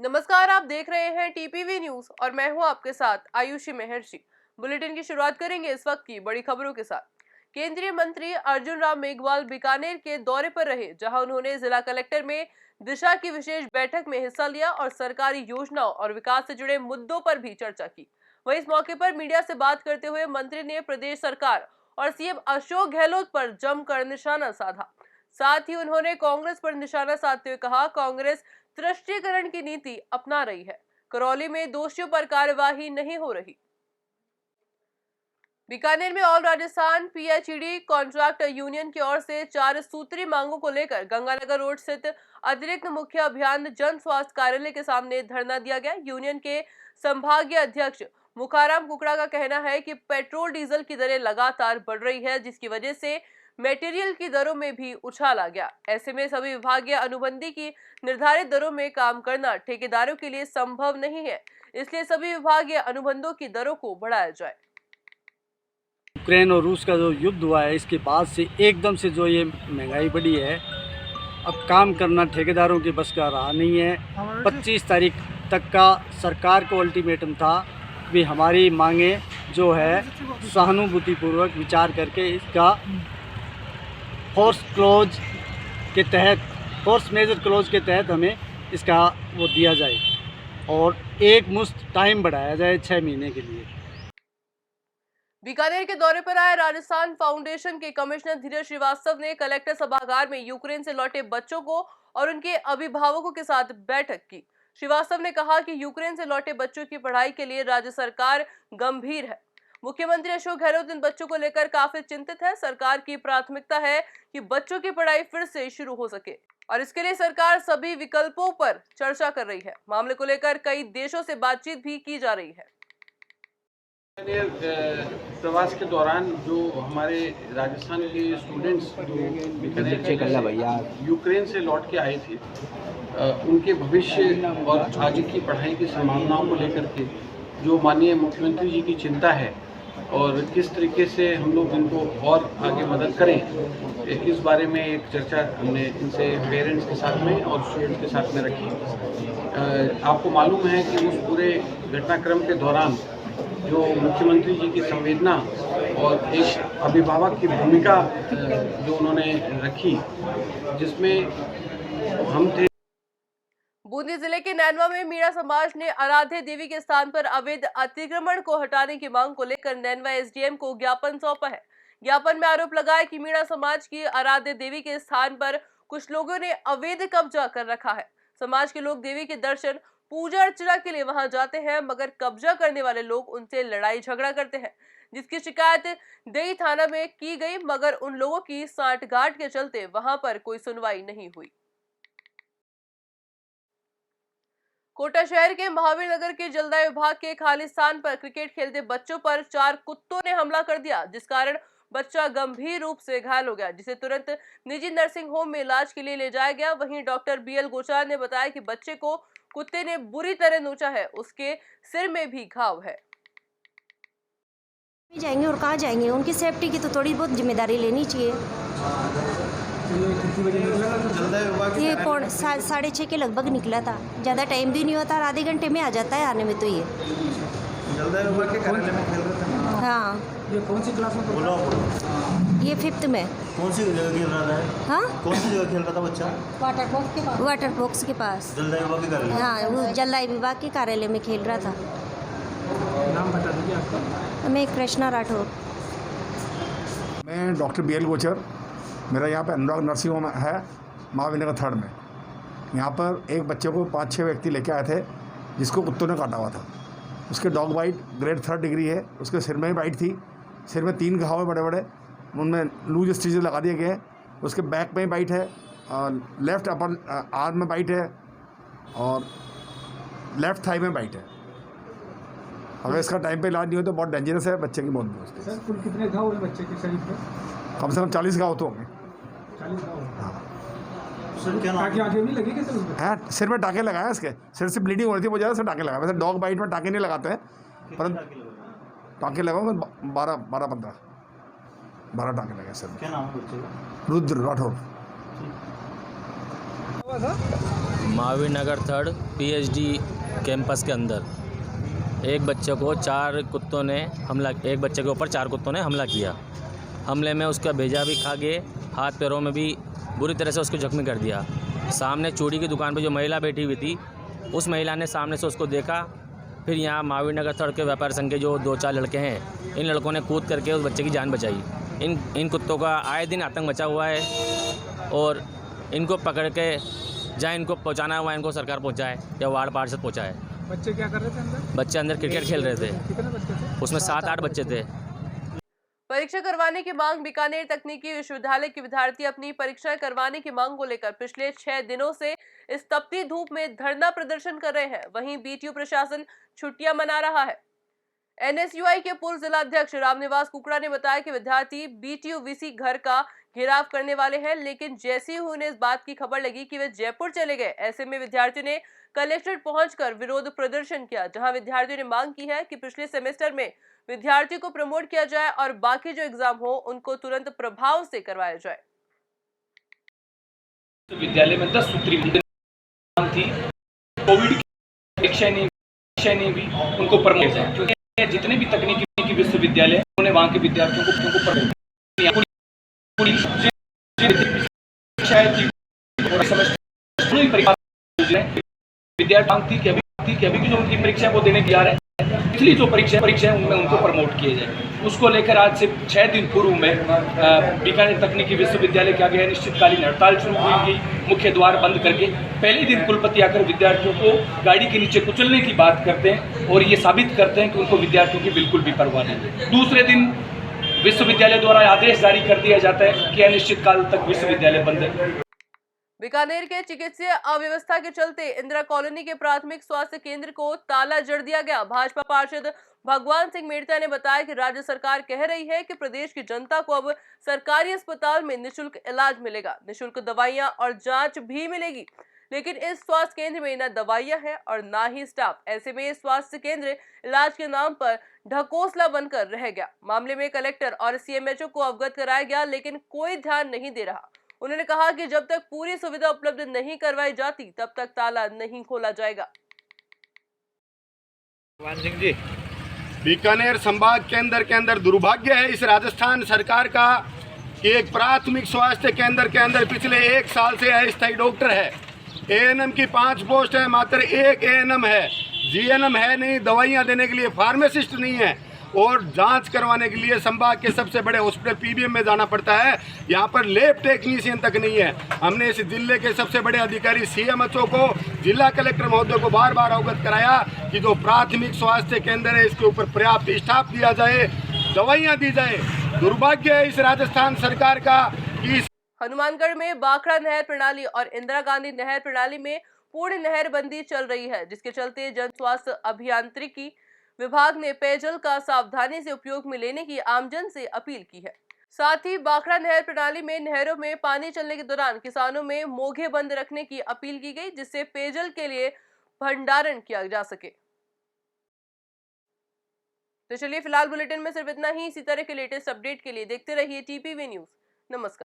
नमस्कार, आप देख रहे हैं टीपीवी न्यूज और मैं हूं आपके साथ आयुषी महर्षि। बुलेटिन की शुरुआत करेंगे इस वक्त की बड़ी खबरों के साथ। केंद्रीय मंत्री अर्जुन राम मेघवाल बीकानेर के दौरे पर रहे, जहां उन्होंने जिला कलेक्टर में दिशा की विशेष बैठक में हिस्सा लिया और सरकारी योजनाओं और विकास से जुड़े मुद्दों पर भी चर्चा की। वहीं इस मौके पर मीडिया से बात करते हुए मंत्री ने प्रदेश सरकार और सीएम अशोक गहलोत पर जमकर निशाना साधा। साथ ही उन्होंने कांग्रेस पर निशाना साधते हुए कहा, कांग्रेस तुष्टीकरण की नीति अपना रही है, करौली में दोषियों पर कार्यवाही नहीं हो रही। बीकानेर में all Rajasthan PHED contract union की ओर से 4 सूत्री मांगों को लेकर गंगानगर रोड स्थित अतिरिक्त मुख्य अभियान जन स्वास्थ्य कार्यालय के सामने धरना दिया गया। यूनियन के संभागीय अध्यक्ष मुखाराम कुकड़ा का कहना है कि पेट्रोल डीजल की दरें लगातार बढ़ रही है, जिसकी वजह से मटेरियल की दरों में भी उछाल आ गया। ऐसे में सभी विभागीय अनुबंधी की निर्धारित दरों में काम करना ठेकेदारों के लिए संभव नहीं है, इसलिए सभी विभागीय अनुबंधों की दरों को बढ़ाया जाए। यूक्रेन और रूस का जो युद्ध हुआ है, इसके बाद से एकदम से जो ये महंगाई बढ़ी है, अब काम करना ठेकेदारों के बस का रहा नहीं है। 25 तारीख तक का सरकार को अल्टीमेटम था कि हमारी मांगे जो है सहानुभूतिपूर्वक विचार करके इसका फोर्स मेजर क्लोज के तहत हमें इसका वो दिया जाए और एक मुश्त टाइम बढ़ाया जाए 6 महीने के लिए। बीकानेर के दौरे पर आए राजस्थान फाउंडेशन के कमिश्नर धीरज श्रीवास्तव ने कलेक्टर सभागार में यूक्रेन से लौटे बच्चों को और उनके अभिभावकों के साथ बैठक की। श्रीवास्तव ने कहा कि यूक्रेन से लौटे बच्चों की पढ़ाई के लिए राज्य सरकार गंभीर है। मुख्यमंत्री अशोक गहलोत इन बच्चों को लेकर काफी चिंतित है। सरकार की प्राथमिकता है कि बच्चों की पढ़ाई फिर से शुरू हो सके और इसके लिए सरकार सभी विकल्पों पर चर्चा कर रही है। मामले को लेकर कई देशों से बातचीत भी की जा रही है। प्रवास के दौरान जो हमारे राजस्थान के स्टूडेंट्स जो यूक्रेन से लौट के आए थे, उनके भविष्य और आगे की पढ़ाई की संभावनाओं को लेकर के जो माननीय मुख्यमंत्री जी की चिंता है और किस तरीके से हम लोग इनको और आगे मदद करें, इस बारे में एक चर्चा हमने इनसे पेरेंट्स के साथ में और स्टूडेंट्स के साथ में रखी। आपको मालूम है कि उस पूरे घटनाक्रम के दौरान जो मुख्यमंत्री जी की संवेदना और एक अभिभावक की भूमिका जो उन्होंने रखी, जिसमें हम थे। बूंदी जिले के नैनवा में मीणा समाज ने आराध्य देवी के स्थान पर अवैध अतिक्रमण को हटाने की मांग को लेकर नैनवा एसडीएम को ज्ञापन सौंपा है। ज्ञापन में आरोप लगाया कि मीणा समाज की आराध्य देवी के स्थान पर कुछ लोगों ने अवैध कब्जा कर रखा है। समाज के लोग देवी के दर्शन पूजा अर्चना के लिए वहां जाते हैं, मगर कब्जा करने वाले लोग उनसे लड़ाई झगड़ा करते हैं, जिसकी शिकायत देई थाना में की गई, मगर उन लोगों की सांठगांठ के चलते वहां पर कोई सुनवाई नहीं हुई। कोटा शहर के महावीर नगर के जलदाय विभाग के खाली स्थान पर क्रिकेट खेलते बच्चों पर 4 कुत्तों ने हमला कर दिया, जिस कारण बच्चा गंभीर रूप से घायल हो गया, जिसे तुरंत निजी नर्सिंग होम में इलाज के लिए ले जाया गया। वहीं डॉक्टर बीएल गोचार ने बताया कि बच्चे को कुत्ते ने बुरी तरह नोचा है, उसके सिर में भी घाव है। जाएंगे और कहाँ जाएंगे, उनकी सेफ्टी की तो थोड़ी बहुत जिम्मेदारी लेनी चाहिए। ये 6:30 के लगभग निकला था, ज़्यादा टाइम भी नहीं होता, आधे घंटे में आ जाता है आने में। तो ये जलदाय के कार्यालय में खेल रहा था। हाँ। ये कौन सी क्लास में? ये 5th में। कौन सी जगह खेल रहा था? हाँ, कौन सी जगह खेल रहा था बच्चा? वाटर बॉक्स के पास। जलदाय विभाग के कार्यालय? हाँ, वो जलदाय विभाग के कार्यालय में खेल रहा था। नाम बता दीजिए आपका। मैं कृष्णा राठौर। मैं डॉक्टर बीएल गोचर, मेरा यहाँ पे अनुराग नर्सिंग होम है महावीर नगर 3rd में। यहाँ पर एक बच्चे को 5-6 व्यक्ति लेके आए थे, जिसको कुत्तों ने काटा हुआ था। उसके dog bite grade 3rd degree है। उसके सिर में ही बाइट थी, सिर में 3 घाव है बड़े बड़े, उनमें लूज स्टिचेस लगा दिए गए। उसके बैक में बाइट है, लेफ्ट अपर आर्म में बाइट है और लेफ्ट थाई में बाइट है। अगर इसका टाइम पे इलाज नहीं हो तो बहुत डेंजरस है, बच्चे की मौत भी हो सकती है। सर, कुल कितने घाव हैं बच्चे के शरीर पे? कम से कम 40 घाव तो होंगे। 40 घाव? हाँ। सर, क्या आगे भी लगे क्या सर? हाँ, सिर में टाँके लगाए हैं, इसके सिर से ब्लीडिंग हो रही थी बहुत ज़्यादा, से टाँके लगाए। वैसे डॉग बाइट में टाँके नहीं लगाते हैं, परंतु टाँके लगाओगे 12-15 टाँके लगे सर। क्या नाम है बच्चे का? रुद्र राठौर। था महावीर नगर 3 PhD कैंपस के अंदर एक बच्चे को एक बच्चे के ऊपर 4 कुत्तों ने हमला किया। हमले में उसका भेजा भी खा गए, हाथ पैरों में भी बुरी तरह से उसको जख्मी कर दिया। सामने चूड़ी की दुकान पे जो महिला बैठी हुई थी, उस महिला ने सामने से उसको देखा। फिर यहाँ महावीर नगर 3 के व्यापार संघ के जो 2-4 लड़के हैं, इन लड़कों ने कूद करके उस बच्चे की जान बचाई। इन कुत्तों का आए दिन आतंक मचा हुआ है और इनको पकड़ के जहाँ इनको पहुँचाना हुआ इनको सरकार पहुँचाए या वार्ड पार्षद पहुँचाए। बच्चे क्या कर रहे थे अंदर? बच्चे अंदर क्रिकेट खेल रहे थे। कितने बच्चे थे? उसमें 7-8 बच्चे थे। परीक्षा करवाने की मांग। बीकानेर तकनीकी विश्वविद्यालय के विद्यार्थी अपनी परीक्षाएं करवाने की मांग को लेकर पिछले 6 दिनों से इस तपती धूप में धरना प्रदर्शन कर रहे हैं। वहीं बीटीयू प्रशासन छुट्टियां मना रहा है। NSUI के पूर्व जिलाध्यक्ष रामनिवास कुकड़ा ने बताया कि विद्यार्थी बीटीयू वीसी घर का घेराव करने वाले हैं, लेकिन जैसे ही उन्हें इस बात की खबर लगी कि वे जयपुर चले गए, ऐसे में विद्यार्थियों ने कलेक्ट्रेट पहुंचकर विरोध प्रदर्शन किया, जहां विद्यार्थियों ने मांग की है कि पिछले सेमेस्टर में विद्यार्थियों को प्रमोट किया जाए और बाकी जो एग्जाम हो उनको तुरंत प्रभाव से करवाया जाए। विद्यालय में 10 सूत्री थी, कोविड की परीक्षाएं नहीं हुई, उनको प्रमोट जाए, क्योंकि जितने भी तकनीकी विश्वविद्यालय उन्होंने वहाँ के विद्यार्थियों को प्रमोट विद्यार्थी की अभी की जो उनकी परीक्षा वो देने की आ रहे हैं, पिछली जो परीक्षा है उनमें उनको प्रमोट किए जाए। उसको लेकर आज से 6 दिन पूर्व में बीकानेर तकनीकी विश्वविद्यालय के आगे अनिश्चितकालीन हड़ताल शुरू हुई। मुख्य द्वार बंद करके पहले दिन कुलपति आकर विद्यार्थियों को गाड़ी के नीचे कुचलने की बात करते हैं और ये साबित करते हैं कि उनको विद्यार्थियों की बिल्कुल भी परवाह नहीं। दूसरे दिन विश्वविद्यालय द्वारा आदेश जारी कर दिया जाता है कि अनिश्चितकाल तक विश्वविद्यालय बंद है। बीकानेर के चिकित्सीय अव्यवस्था के चलते इंदिरा कॉलोनी के प्राथमिक स्वास्थ्य केंद्र को ताला जड़ दिया गया। भाजपा पार्षद भगवान सिंह मेड़ता ने बताया कि राज्य सरकार कह रही है कि प्रदेश की जनता को अब सरकारी अस्पताल में निःशुल्क इलाज मिलेगा, निःशुल्क दवाइयां और जांच भी मिलेगी, लेकिन इस स्वास्थ्य केंद्र में न दवाइयां हैं और ना ही स्टाफ। ऐसे में इस स्वास्थ्य केंद्र इलाज के नाम पर ढकोसला बनकर रह गया। मामले में कलेक्टर और CMHO को अवगत कराया गया, लेकिन कोई ध्यान नहीं दे रहा। उन्होंने कहा कि जब तक पूरी सुविधा उपलब्ध नहीं करवाई जाती तब तक ताला नहीं खोला जाएगा। सिंह जी, बीकानेर संभाग केंद्र के अंदर दुर्भाग्य है इस राजस्थान सरकार का कि एक प्राथमिक स्वास्थ्य केंद्र के अंदर पिछले 1 साल से अस्थायी डॉक्टर है। ANM की 5 पोस्ट है, मात्र 1 ANM है, GNM है नहीं, दवाइयाँ देने के लिए फार्मासिस्ट नहीं है और जांच करवाने के लिए संभाग के सबसे बड़े हॉस्पिटल PBM में जाना पड़ता है। यहाँ पर लैब टेक्नीशियन तक नहीं है। हमने इस जिले के सबसे बड़े अधिकारी CMHO को, जिला कलेक्टर महोदय को बार बार अवगत कराया कि जो प्राथमिक स्वास्थ्य केंद्र है इसके ऊपर पर्याप्त स्टाफ दिया जाए, दवाइयाँ दी जाए। दुर्भाग्य है इस राजस्थान सरकार का कि हनुमानगढ़ में बाखड़ा नहर प्रणाली और इंदिरा गांधी नहर प्रणाली में पूर्ण नहरबंदी चल रही है, जिसके चलते जन स्वास्थ्य अभियांत्रिकी विभाग ने पेयजल का सावधानी से उपयोग में लेने की आमजन से अपील की है। साथ ही बाखड़ा नहर प्रणाली में नहरों में पानी चलने के दौरान किसानों में मोघे बंद रखने की अपील की गई, जिससे पेयजल के लिए भंडारण किया जा सके। तो चलिए फिलहाल बुलेटिन में सिर्फ इतना ही। इसी तरह के लेटेस्ट अपडेट के लिए देखते रहिए TPV न्यूज। नमस्कार।